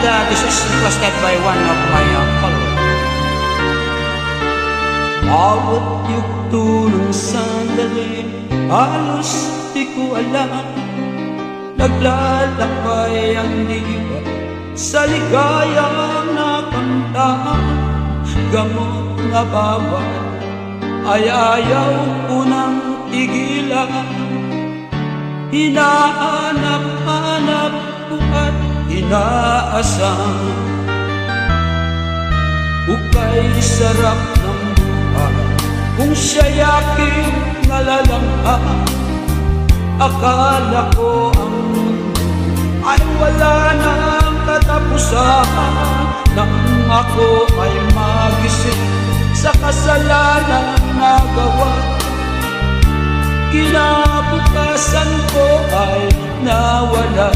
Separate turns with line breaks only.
this is requested by one of my followers. Bawat yugto ng sandali, halos di ko alam, naglalakbay ang diwa sa ligayang nakanta. Gamot na bawat ay ayaw ko nang tigilan. Hinahanap-hanap ko at inaasam, ukay sarap ng buhay kung siya'y aking nalalamhan. Akala ko ang mundo ay wala nang katapusan, nang ako ay magising sa kasalanan na gawa. Kinabukasan ko ay nawala.